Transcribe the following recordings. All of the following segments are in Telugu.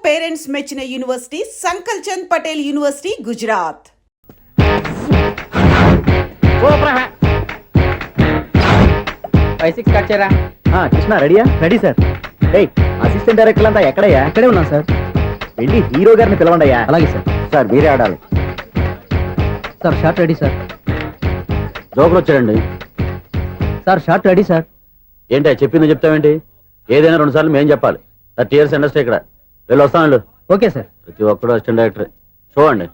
పేరెంట్స్ మెచ్చిన యూనివర్సిటీ సంకల్ చంద్ పటేల్ యూనివర్సిటీ గుజరాత్. కృష్ణ రెడీయా? Ready sir. అసిస్టెంట్ డైరెక్టర్ అంతా ఎక్కడయ్యా? ఇక్కడే ఉన్నాం సార్. వెళ్ళి హీరో గారిని పిలవండి అయ్యా. అలాగే సార్. సార్ మీరే ఆడాలి sir. Short ready sir. Joker వచ్చాడండి సార్. Short ready sir. ఏంటి చెప్పింది చెప్తావేంటి? ఏదైనా 2 సార్లు మేం చెప్పాలి. 30 years ఇండస్ట్రీ ఇక్కడ. వెళ్ళి వస్తాను. Okay sir. ప్రతి ఒక్కడు అసిస్టెంట్ డైరెక్టర్. చూడండి.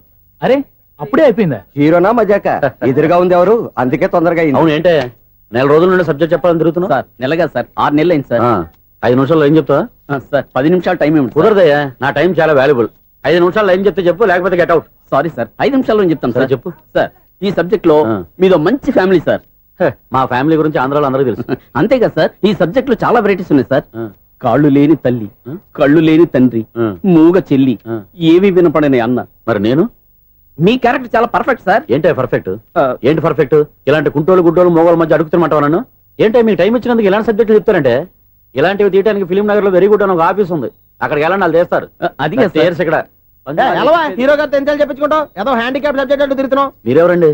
అరే అప్పుడే అయిపోయిందా? హీరోనా మజాక? ఎదురుగా ఉంది ఎవరు, అందుకే తొందరగా. అవును ఏంటే 4 రోజుల నుండి సబ్జెక్ట్ చెప్పాలని తిరుగుతున్నా సార్. నెలగా సార్. 6 నెలలు అయింది సార్. 5 నిమిషాల్లో ఏం చెప్తా సార్? 10 నిమిషాలు టైం ఏమి కుదరదయ్యా. నా టైం చాలా వాల్యుబుల్. 5 నిమిషాలు ఏం చెప్తే చెప్పు, లేకపోతే గెట్ అవుట్. సారీ సార్, 5 నిమిషాల్లో చెప్తాను సార్. చెప్పు సార్. ఈ సబ్జెక్ట్ లో మీదో మంచి ఫ్యామిలీ సార్. మా ఫ్యామిలీ గురించి ఆంధ్రాలో అందరికీ తెలుసు. అంతేగా సార్, ఈ సబ్జెక్ట్ లో చాలా వెరైటీస్ ఉన్నాయి సార్. కాళ్ళు లేని తల్లి, కళ్ళు లేని తండ్రి, మూగ చెల్లి, ఏవి వినపడని అన్న. మరి నేను మీ క్యారెక్టర్ చాలా పర్ఫెక్ట్ సార్. ఏంటి పర్ఫెక్ట్? ఏంటి పర్ఫెక్ట్? ఇలాంటి కుంటోలు గుడ్డోలు మోగోల మధ్య అడుగుతున్నమాట నన్ను. ఏంటో మీకు టైం ఇచ్చినందుకు ఇలాంటి సబ్జెక్టులు చెప్తారంటే, ఇలాంటివి తీయడానికి ఫిలిం నగర్ లో వెరీ గుడ్ అని ఒక ఆఫీస్ ఉంది. అక్కడికి వెళ్ళండి, వాళ్ళు చేస్తారు. అది ఇక్కడ హీరో గారితో ఎంత చెప్పించుకుంటావు? ఏదో హ్యాండిక్యాప్ సబ్జెక్ట్ అంటూ తిరుగుతున్నావు. మీరెవరండి?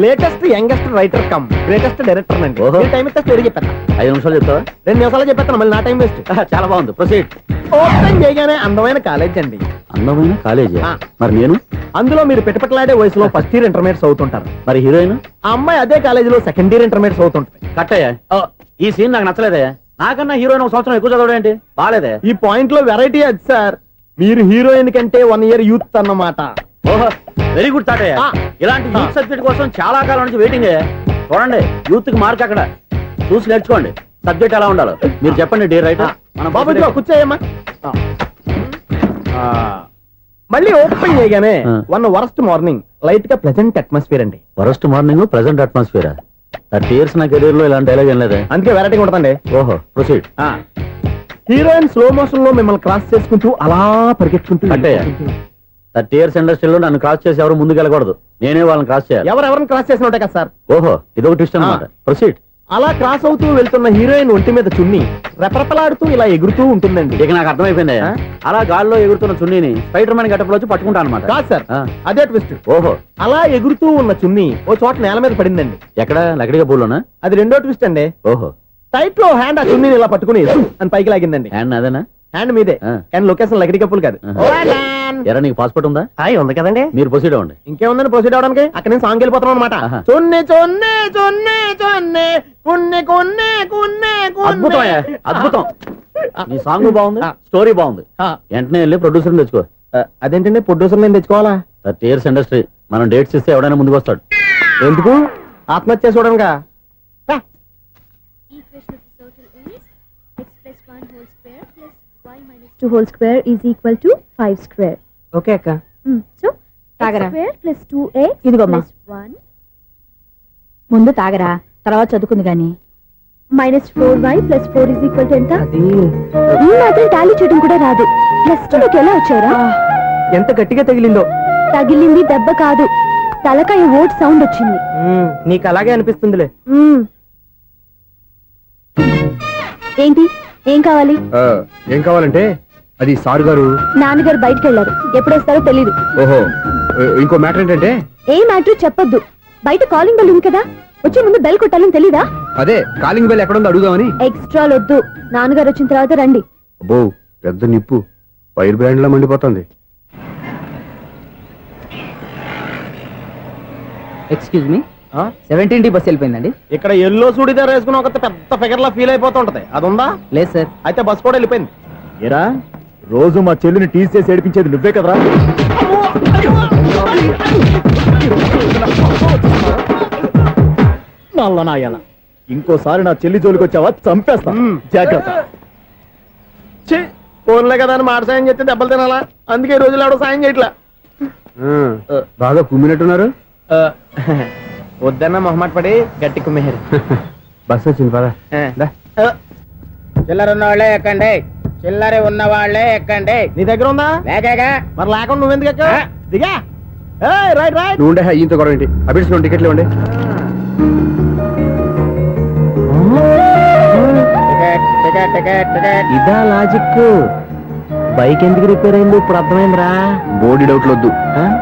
Latest youngest writer cum greatest director అండి. టైం ఇస్తే స్టోరీ చెప్పాను. 5 నిమిషాలు చెప్తావా? 2 నిమిషాలు చెప్పేస్తాను, మళ్ళీ నా టైం వేస్ట్. చాలా బాగుంది. ప్రొసీడ్. ఓపెన్ చేయగానే అందమైన కాలేజ్ అండి. అందమైన కాలేజ్? మరి నేను అందులో మీరు పెట్టుపట్లాడే వయసులో ఫస్ట్ ఇయర్ ఇంటర్మీడియట్స్ అవుతుంటారు. మరి హీరోయిన్ ఆ అమ్మాయి అదే కాలేజీలో సెకండ్ ఇయర్ ఇంటర్మీడియట్స్ అవుతుంటాయి. కట్టయ్యా, ఈ సీన్ నాకు నచ్చలేదే. నాకన్నా హీరోయిన్ 1 సంవత్సరం ఎక్కువ చదవడం ఏంటి? బాలేదే. ఈ పాయింట్ లో వెరైటీ అది సార్. మీరు హీరోయిన్ కంటే 1 year యూత్ అన్నమాట. ఓహో, వెరీ గుడ్ తాటయ్య. ఇలాంటి యూత్ సబ్జెక్ట్ కోసం చాలా కాలం నుంచి వెయిటింగ్. చూడండి, యూత్ కి మార్క్ అక్కడ చూసి నేర్చుకోండి. సబ్జెక్ట్ ఎలా ఉండాలో మీరు చెప్పండి. డే రైటర్ కూర్చోయమ్మా. మళ్ళీ ఓపెన్ చేయగానే వరస్ట్ మార్నింగ్ లైట్ గా ప్లెజెంట్ అట్మాస్ఫియర్ అండి. Worst morning pleasant atmosphere. 30 years నా కెరీర్ లో ఇలాంటి డైలాగ్ ఏం లేదు. అందుకే వెరైటీ ఉంటుందండి. ఓహో, ప్రొసీడ్. హీరోయిన్ స్లో మోషన్ లో మిమ్మల్ని క్రాస్ చేసుకుంటూ అలా పరిగెత్తుకుంటూ అంటే 30 years ఇండస్ట్రీలో నన్ను క్రాస్ చేసి ఎవరు ముందుకు వెళ్ళకూడదు. నేనే వాళ్ళని క్రాస్ చేయాలి. ఎవరెవరిని క్రాస్ చేసిన ఉంటాయి కదా సార్. ఓహో, ఇదొక ట్విస్ట్ అన్నమాట. ప్రొసీడ్. అలా క్రాస్ అవుతూ వెళ్తున్న హీరోయిన్ ఒంటి మీద చున్ని రెపరెపలాడుతూ ఇలా ఎగురుతూ ఉంటుందండి. ఇక నాకు అర్థమైపోయింది. అలా గాల్లో ఎగురుతున్న చున్నీని స్పైడర్ మ్యాన్ గెటప్ లో వచ్చి పట్టుకుంటా అనమాట. కాదు సార్, అదే ట్విస్ట్. ఓహో, అలా ఎగురుతూ ఉన్న చున్ని ఓ చోట నేల మీద పడిందండి. ఎక్కడ? లకడిగా పూలోనా? అది రెండో ట్విస్ట్ అండి. ఓహో, టైట్ లో హ్యాండ్ ఆ చున్నీని ఇలా పట్టుకుని అని పైకి లాగిందండి. హ్యాండ్ అదేనా? హ్యాండ్ మీదే, కానీ లొకేషన్ లకడి కప్పులు కాదు. ఎరా, నీకు పాస్పోర్ట్ ఉందా? ఉంది కదండి. మీరు ప్రొసీడ్ అవ్వండి. ఇంకేముందని ప్రొసీడ్ అవడానికి? అక్కడ నేను సాంగ్ వెళ్ళిపోతున్నాం అనమాట. చొన్నే చొన్నే చొన్నే చొన్నే కున్నే కున్నే కున్నే. అద్భుతం, అద్భుతం. నీ సాంగ్ బాగుంది, స్టోరీ బాగుంది. వెంటనే వెళ్ళి ప్రొడ్యూసర్ తెచ్చుకో. అదేంటండి ప్రొడ్యూసర్ నేను తెచ్చుకోవాలా? 30 years ఇండస్ట్రీ. మనం డేట్స్ ఇస్తే ఎవడైనా ముందుకు వస్తాడు. ఎందుకు? ఆత్మహత్య చూడనుగా. X plus 1 whole square is equal to 5 square. Okay akka. So తాగరా. X square plus 2x plus 1. ముందు తాగరా, తర్వాత చదువుకుంది గాని. -4y plus 4 is equal to ఎంత? అది ఈ మాత్రం టాలీ చేయడం కూడా రాదు. ప్లస్ 2 లోకి ఎలా వచ్చారా? ఎంత గట్టిగా తగిలిందో. తగిలింది దెబ్బ కాదు, తలకాయ ఓట్ సౌండ్ వచ్చింది. నీకు అలాగే అనిపిస్తుందిలే. ఏంటి? ఏం కావాలి? ఏం కావాలంటే అది సార్ గారు నాన్నగారు బయటకు వెళ్ళారు. ఎప్పుడొస్తారో తెలీదు. ఓహో, ఇంకో మ్యాటర్ ఏంటంటే ఏ మ్యాటర్ చెప్పొద్దు. బయట కాలింగ్ బెల్ ఉంది కదా, వచ్చే ముందు బెల్ కొట్టాలని తెలీదా? అదే కాలింగ్ బెల్ ఎక్కడ ఉందో అడుగుదామని. ఎక్స్ట్రా వద్దు, నాన్నగారు వచ్చిన తర్వాత రండి. అబ్బో, పెద్ద నిప్పు ఫైర్ బ్రాండ్ లా మండిపోతుంది. ఎక్స్క్యూజ్ మీ, 17D బస్ వెళ్ళిపోయిందండి. ఇక్కడ ఎల్లో చూడిదార్ వేసుకుని ఒక పెద్ద ఫిగర్ లా ఫీల్ అయిపోతుంటది, అది ఉందా? లేదు సార్. అయితే బస్ కూడా వెళ్ళిపోయింది. ఏరా, రోజు మా చెల్లిని టీస్ చేసి ఏడిపించేది నువ్వే కదరా? నాయన, ఇంకోసారి నా చెల్లి జోలికి వచ్చావా చంపేస్తా. జాగ్రత్త. ఫోన్లే కదా అని మాట సాయం చేస్తే దెబ్బలు తినాలా? అందుకే ఈ రోజులు ఎవడో సాయం చేయట్లా. బాగా కుమ్మినట్టున్నారు. వద్దన్న మొహమాట పడి గట్టి కుమ్మేరు. బస్ వచ్చింది పద. చిల్లర ఉన్న వాళ్ళే ఎక్కండి, చిల్లర ఉన్న వాళ్ళే ఎక్కండి. నీ దగ్గర ఉందా? లేకగా. మరి లేకుండా నువ్వెందుకు ఎక్క? దిగా. Right right. నువ్వు ఉండే ఈయంతో గొడవ ఏంటి? అభిడ్స్ టికెట్లు ఇవ్వండి. Ticket ticket ticket ticket. ఇదా లాజిక్. బైక్ ఎందుకు రిపేర్ అయింది ఇప్పుడు అర్థమైందిరా. బోడీ డౌట్లు వద్దు,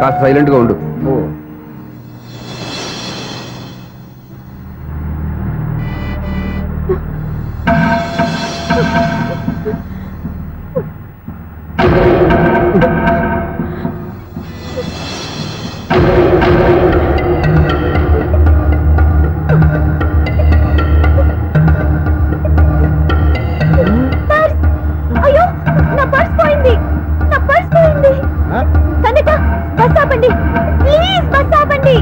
కాస్త సైలెంట్ గా ఉండు. అయ్యో నా పర్స్ పోయింది, నా పర్స్ పోయింది. కండక్టర్ బస్ ఆపండి ప్లీజ్, బస్ ఆపండి.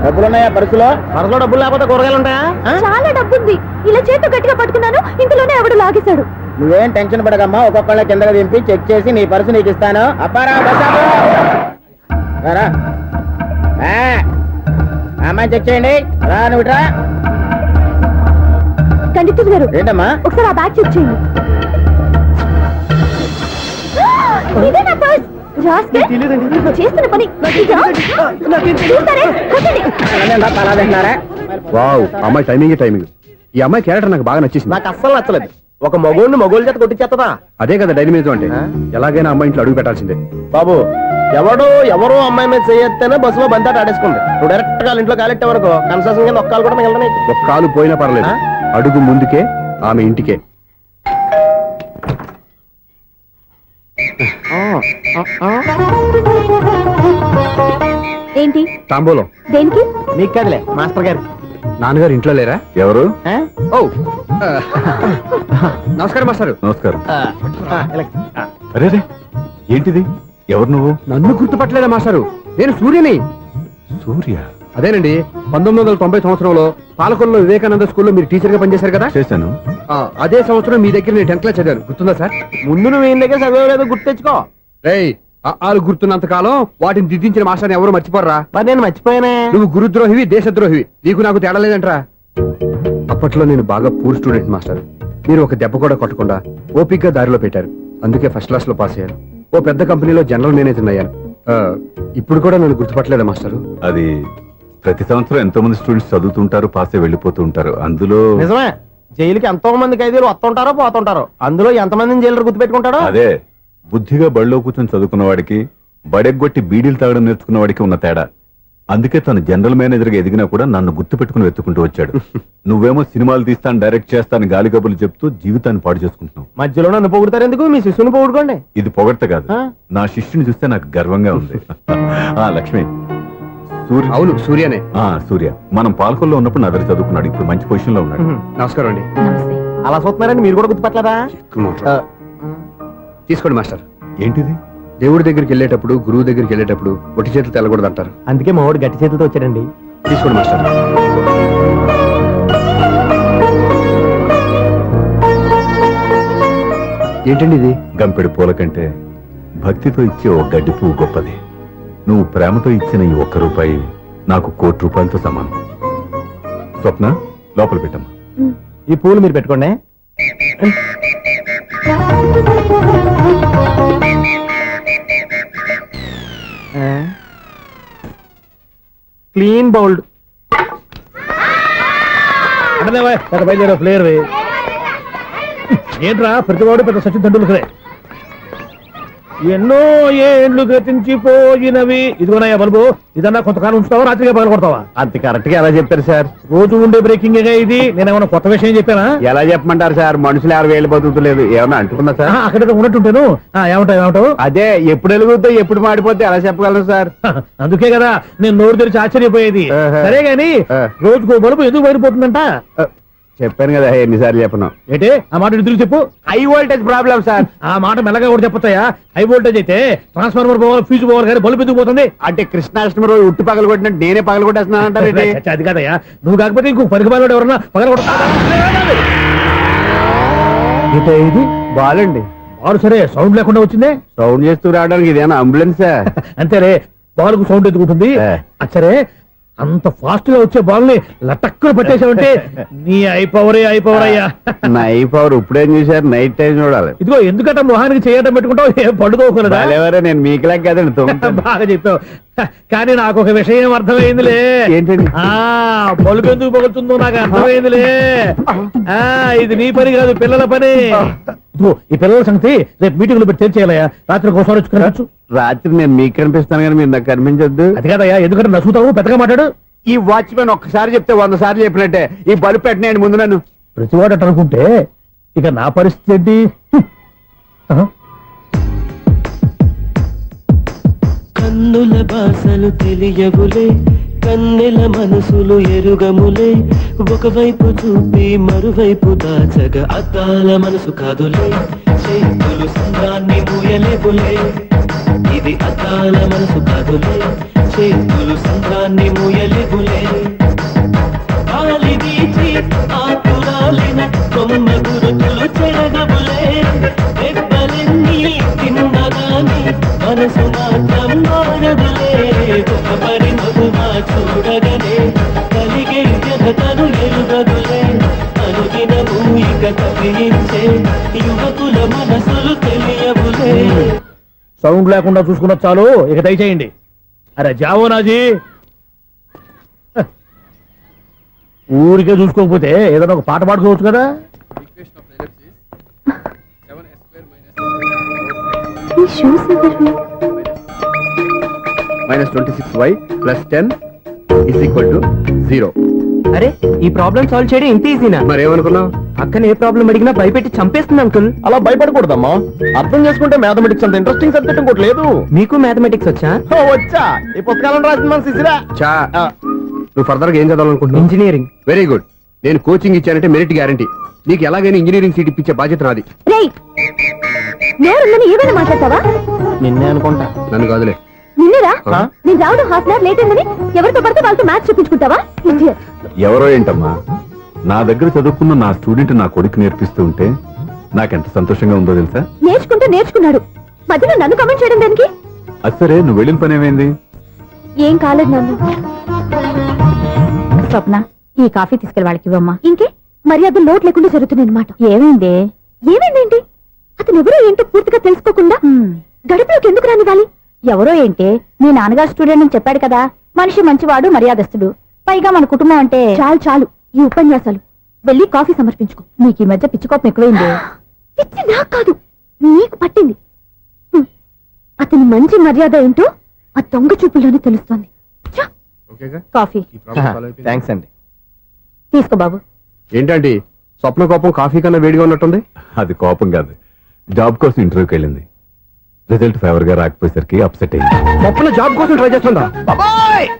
డబ్బులున్నాయా పర్సులో? వరసలో డబ్బులు లేకపోతే కూరగాయలు ఉంటాయా? చాలా డబ్బుంది, ఇలా చేతితో గట్టిగా పట్టుకున్నాను, ఇంతలోనే ఎవడు లాగేశాడు. నువ్వేం టెన్షన్ పడకమ్మా, ఒక్కొక్కళ్ళ కిందకి దింపి చెక్ చేసి నీ పర్సు నీకు ఇస్తాను. అబ్బారా బస్ ఆపు. రా అమ్మాయి చెక్ చేయండి. రా నువ్వు రా. కండక్టర్ గారు ఏంటమ్మా? ఒకసారి ఆ బ్యాగ్ చెక్ చేయండి. ఇదే నా పర్స్. చేస్తున్న పని చూస్తారే, కొట్టండి. అలా తింటున్నారా? వావ్, అమ్మాయి టైమింగ్. ఈ అమ్మాయి క్యారెక్టర్ నాకు బాగా నచ్చేసింది. నాకు అస్సలు నచ్చలేదు. ఒక మగోడిని మగోళ్ళ చేత కొట్టించేస్తుందా? అదే కదా డైనమిజం అంటే. ఎలాగైనా అమ్మాయి ఇంట్లో అడుగు పెట్టాల్సిందే. బాబు, ఎవరో అమ్మాయి మీద చేయొత్తేనే బస్సులో బంతాట ఆడేసుకుంది. నువ్వు డైరెక్ట్ గా ఇంట్లో కాలెట్టే వరకు కన్సెషన్ కింద ఒక్కలు కూడా మిగలనే. ఒక కాలు పోయినా పర్లేదు, అడుగు ముందుకే, ఆమె ఇంటికే. ఏంటి తాంబూలం దేనికి? మీకు కదలే మాస్టర్ గారు. నాన్నగారు ఇంట్లో లేరా? ఎవరు? ఆ? ఓ నమస్కారం మాస్టారు. నమస్కారం. ఇలా. అరే ఏంటిది? ఎవరు నువ్వు? నన్ను గుర్తుపట్టలేదా మాస్టారు? నేను సూర్యని. సూర్య? అదేనండి, 1990 సంవత్సరంలో పాలకొల్లో వివేకానంద స్కూల్లో మీరు టీచర్ గా పనిచేశారు కదా. చేశాను. అదే సంవత్సరం మీ దగ్గర నేను 10th క్లాస్ చదివాను, గుర్తుందా సార్? ముందు నువ్వు ఏం దగ్గర చదవలేదు, గుర్తు తెచ్చుకో. రేయ్, ఆలు గుర్తున్నంత కాలం వాటిని దిద్దించిన మాస్టర్ని ఎవరు మర్చిపోర్రా. మరి నేను మర్చిపోయానే. నువ్వు గురుద్రోహివి, దేశద్రోహివి, నీకు నాకు తేడా లేదంట్రా. అప్పట్లో నేను బాగా పూర్ స్టూడెంట్ మాస్టర్. మీరు ఒక దెబ్బ కూడా కొట్టకుండా ఓపిగ్గా దారిలో పెట్టారు, అందుకే ఫస్ట్ క్లాస్ లో పాస్ అయ్యాను. ఓ పెద్ద కంపెనీలో జనరల్ మేనేజర్ అయ్యాను. ఇప్పుడు కూడా నన్ను గుర్తుపట్టలేదా మాస్టర్? అది ప్రతి సంవత్సరం ఎంతో మంది స్టూడెంట్స్ చదువుతుంటారు, పాస్ అయి వెళ్ళిపోతూ ఉంటారు. అందులో నిజమే, జైలుకి ఎంతో మంది ఖైదీలు వస్తుంటారో పోతుంటారో, అందులో ఎంతమందిని జైలు గుర్తు పెట్టుకుంటాడో. అదే బుద్ధిగా బడిలో కూర్చొని చదువుకున్న వాడికి, బడెగ్గొట్టి బీడీలు తాగడం నేర్చుకున్న వాడికి ఉన్న తేడా. అందుకే తను జనరల్ మేనేజర్ గా ఎదిగినా కూడా నన్ను గుర్తు పెట్టుకుని వెతుకుంటూ వచ్చాడు. నువ్వేమో సినిమాలు తీస్తాను, డైరెక్ట్ చేస్తాను గాలి కబుర్లు చెప్తూ జీవితాన్ని పాడు చేసుకుంటున్నావు. మధ్యలో నన్ను పొగుడతారు ఎందుకు? మీ శిష్యుని పొగుడుకోండి. ఇది పొగడ్త కాదు, ఆ? నా శిష్యుని చూస్తే నాకు గర్వంగా ఉంది. లక్ష్మి, సూర్య. అవును, సూర్యనే. సూర్య మనం పాలకొల్లో ఉన్నప్పుడు నా దగ్గర చదువుకున్నాడు, ఇప్పుడు మంచి పొజిషన్ లో ఉన్నాడు. నమస్కారం అండి. నమస్తే. అలా చూస్తున్నారండి, మీరు కూడా గుర్తుపట్టలేదా? తీసుకోండి మాస్టర్. ఏంటిది? దేవుడి దగ్గరికి వెళ్ళేటప్పుడు, గురువు దగ్గరికి వెళ్ళేటప్పుడు ఒట్టి చేతులు తెల్లకూడదు అంటారు. అందుకే మా వాడు గట్టి చేతులతో వచ్చాడండి. తీసుకోండి మాస్టర్. ఏంటండి ఇది? గంపెడు పూల కంటే భక్తితో ఇచ్చే ఓ గడ్డి పువ్వు గొప్పది. నువ్వు ప్రేమతో ఇచ్చిన ఈ ₹1 నాకు ₹1,00,00,000 సమానం. స్వప్న, లోపల పెట్టమ్మా. ఈ పూలు మీరు పెట్టుకోండి. Clean bowled. బయలుదేరా ప్లేయర్ ఏంట్రా ప్రతివాడు పెద్ద సచిన్ తెండూల్కరే. ఎన్నో ఏండ్లు గతించిపోయినవి. ఇదిగోనయ్యా బల్బు, ఇదన్నా కొంతకాలం ఉంచుతావా, రాత్రిగా పగల కొడతావా? అంత కరెక్ట్ గా ఎలా చెప్పారు సార్? రోజు ఉండే బ్రేకింగ్ ఇది. నేనేమన్నా కొత్త విషయం చెప్పానా? ఎలా చెప్పమంటారు సార్? మనుషులు 60,000 బతుకుతలేదు, ఏమన్నా అంటున్నా సార్? అక్కడ ఉన్నట్టుంటాను. ఏమంటావు? అదే ఎప్పుడు వెలుగుతో ఎప్పుడు మాడిపోతే ఎలా చెప్పగలరు సార్? అందుకే కదా నేను నోరు తెరిచి ఆశ్చర్యపోయేది. సరే గాని రోజుకో బల్బు ఎందుకు బయటపోతుందంట? చెప్పాను కదా, ఎన్నిసార్లు చెప్పను. ఏంటి ఆ మాట ఎదురు చెప్పు. High voltage problem sir. ఆ మాట మెల్లగా కూడా చెప్పొచ్చాయా? హై వోల్టేజ్ అయితే ట్రాన్స్ఫార్మర్ పోవాలి, ఫ్యూజ్ పోవాలి, కానీ బల్బు ఎందుకు పోతుంది? అంటే కృష్ణాష్టమి రోజు ఉట్టి పగలు కొట్టినట్టు నేనే పగలు కొట్టేస్తున్నానంటారు. అది కాదయ్యా, నువ్వు కాకపోతే ఇంకో పనికి ఎవరన్నా పగల ఇది బాలండి. బాలు సరే సౌండ్ లేకుండా వచ్చిందే. సౌండ్ చేస్తూ రావడానికి ఇదేనా అంబులెన్స్? అంతేలే, బాలుకు సౌండ్ ఎందుకుంటుంది? సరే అంత ఫాస్ట్ గా వచ్చే బాల్ ని లటక్కులు పట్టేసావంటే నీ అయిపోవరే అయిపోవరయ్యా. నైఫ్ అవర్ ఇప్పుడేం చూసారు, నైట్ టైం చూడాలి. ఇదిగో ఎందుకంటే మొహానికి చేయడం పెట్టుకుంటావు, ఏం పడుకోకూడదా? ఎవరో నేను మీకు లాగా కదండి. బాగా చెప్పావు, కానీ నాకు ఒక విషయం అర్థమైందిలే. ఏంటండి? బలుపు ఎందుకు పగులుతుందో నాకు అర్థమైందిలే. ఇది నీ పని కాదు, పిల్లల పని. ఇదిగో ఈ పిల్లల సంగతి రేపు మీటింగ్ లో పెట్టి తెలిసేయాలయ్యా. రాత్రి ఒకసారి వచ్చి కనవచ్చు. రాత్రి నేను మీకు కనిపిస్తాను కానీ మీరు నాకు కనిపించొద్దు. అది కాదయ్యా, ఎందుకంటే నసుగుతావు, పెద్దగా మాట్లాడు. ఈ వాచ్మెన్ ఒక్కసారి చెప్తే 100 సార్లు చెప్పినట్టే. ఈ బల్బు పెట్టినాయండి ముందు నన్ను. ప్రతివాడు అట్ట అనుకుంటే ఇక నా పరిస్థితి ఏంటి? కన్నుల భాషలు తెలియవులే, కన్నెల మనసులు ఎరుగములే, ఒకవైపు చూపి మరువైపు దాచగ అద్దాల మనసు కాదులే, చేతులు సంద్రాన్ని మూయలేవులే, ఇది అద్దాల మనసు కాదులే, చేతులు సంద్రాన్ని మూయలేవులే, గాలి వీచి ఆకురాలిన కొమ్మ గురుతులు చెరగవులే, దెబ్బలెన్ని తిన్నగాని మనసు మాత్రం మారదులే, ఒక పరి మగువా చూడగనే కలిగే జగతను ఎరుగదులే, అనుదినము ఇక తప్పించే యువకుల మనసులు తెలియవులే. సౌండ్ లేకుండా చూసుకున్న చాలు, ఇక దయచేయండి. అరే జావో నాజీ, ఊరికే చూసుకోకపోతే ఏదైనా ఒక పాట పాడుకోవచ్చు కదా. ఈ షూస్ ఎవరివి? -26y + 10 = 0. అరే ఈ ప్రాబ్లం సాల్వ్ చేయడం ఇంత ఈజీనా? మరేమనుకున్నావు? అక్కనే ఏ ప్రాబ్లం అడిగినా భయపెట్టి చంపేస్తుంది అంకుల్. అలా భయపడకూడదమ్మా. అర్థం చేసుకుంటే మ్యాథమెటిక్స్ అంత ఇంట్రెస్టింగ్ సబ్జెక్ట్ ఇంకోటి లేదు. మీకు మ్యాథమెటిక్స్ వచ్చా? వచ్చా, ఈ పుస్తకాలను రాసింది మన శిశిరా. నువ్వు ఫర్దర్ గా ఏం చదవాలనుకుంటున్నావు? ఇంజనీరింగ్. Very good. నేను కోచింగ్ ఇచ్చానంటే మెరిట్ గ్యారంటీ. నీకు ఎలాగైనా ఇంజనీరింగ్ సీట్ ఇప్పించే బాధ్యత నాది. రేయ్, నేరుందని ఏమైనా మాట్లాడతావా? నిన్నే అనుకుంటా. నన్ను కాదులే. నిన్నరా? ఆ? నేను రావడం హాఫ్ అన్ అవర్ లేట్ అయిందని ఎవరితో పడితే వాళ్ళతో మ్యాచ్ చూపించుకుంటావా? Idiot. ఎవరో ఏంటమ్మా, నా దగ్గర చదువుకున్న నా స్టూడెంట్ నా కొడుకు నేర్పిస్తూ ఉంటే నాకెంత సంతోషంగా ఉందో తెలుసా? నేర్చుకుంటే నేర్చుకున్నాడు, మధ్యలో నన్ను కమెంట్ చేయడం దానికి? అది సరే, నువ్వు వెళ్ళిన పని ఏమైంది? ఏం కాలేదు నన్ను. స్వప్న, ఈ కాఫీ తీసుకెళ్ళి వాళ్ళకి ఇవ్వమ్మా. ఇంకే మర్యాద లోటు లేకుండా జరుగుతుంది అనమాట. ఏమైంది? ఏమైందేంటి? అతను ఎవరో ఏంటో పూర్తిగా తెలుసుకోకుండా గడుపులోకి ఎందుకు రానివ్వాలి? ఎవరో ఏంటి, మీ నాన్నగారు స్టూడెంట్ అని చెప్పాడు కదా. మనిషి మంచివాడు, మర్యాదస్తుడు, పైగా మన కుటుంబం అంటే. చాలు చాలు ఈ ఉపన్యాసాలు, వెళ్ళి కాఫీ సమర్పించుకో. నీకు ఈ మధ్య పిచ్చుకోపం ఎక్కువైంది. పిచ్చి నాకు కాదు, నీకు పట్టింది. అతని మంచి మర్యాద ఏంటో ఆ దొంగ చూపుల్లోనే తెలుస్తోంది. ఛ! కాఫీ థ్యాంక్స్ అండి. తీసుకో బాబు. ఏంటండి స్వప్న కోపం కాఫీ కన్నా వేడిగా ఉన్నట్టుంది? అది కోపం కాదు, జాబ్ కోసం ఇంటర్వ్యూకి వెళ్ళింది. రిజల్ట్ ఫేవర్ గా రాకపోయేసరికి అప్సెట్ అయింది. స్వప్న జాబ్ కోసం ట్రై చేస్తుందా?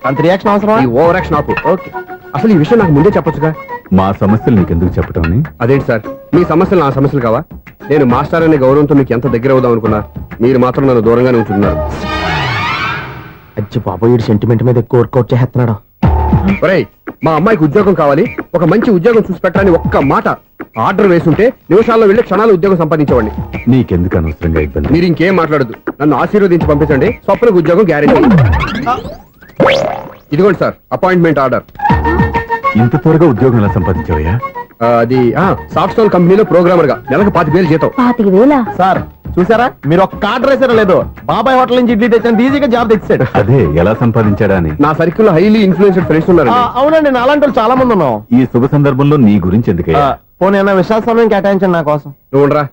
అంత రియాక్షన్ అవసరం? ఈ ఓవర్ యాక్షన్ ఆపు. ఓకే, అసలు ఈ విషయం నాకు ముందే చెప్పొచ్చుగా. మా సమస్యలు నీకెందుకు చెప్పటం అని? అదేంటి సార్, మీ సమస్యలు నా సమస్యలు కావా? నేను మాస్టర్ అనే గౌరవంతో మీకు ఎంత దగ్గర అవుదాం అనుకున్నా, మీరు మాత్రం నన్ను దూరంగానే ఉంటున్నారు. అచ్చి బాబు, ఈ సెంటిమెంట్ మీద ఎక్కువ వర్కౌట్ చేస్తున్నాడు. ఒరేయ్, మా అమ్మాయికి ఉద్యోగం కావాలి, ఒక మంచి ఉద్యోగం చూసి పెట్టాలని ఒక్క మాట ఆర్డర్ వేసుంటే నిమిషాల్లో వెళ్ళి క్షణాలు ఉద్యోగం సంపాదించేవాడిని. నీకెందుకు అనవసరంగా ఇబ్బంది? మీరు ఇంకేం మాట్లాడదు, నన్ను ఆశీర్వదించి పంపించండి. స్వప్నకు ఉద్యోగం గ్యారెంటీ. ఇదిగోండి సార్, అపాయింట్మెంట్ ఆర్డర్. ఇంత త్వరగా ఉద్యోగం ఎలా సంపాదించావయ్యా? అది సాఫ్ట్వేర్ కంపెనీలో ప్రోగ్రామర్ గా నెలకు 25,000 జీతం. 25,000? సార్ చూసారా, మీరు ఒక్క ఆర్డర్ వేసారా లేదు, బాబాయ్ హోటల్ నుంచి ఇడ్లీ తెచ్చాను, ఈజీగా జాబ్ తెచ్చాడు. అదే ఎలా సంపాదించాడా అని. నా సర్కిల్ లో హైలీ ఇన్ఫ్లుయెన్స్డ్ ఫ్రెండ్స్ ఉన్నారు. అవునండి, నా అలాంటి చాలా మంది ఉన్నాం. ఈ శుభ సందర్భంలో నీ గురించి ఎందుకయ్యా? పోనీ విశాల సమయం కేటాయించండి నా కోసం. నువ్వు ఉండరా.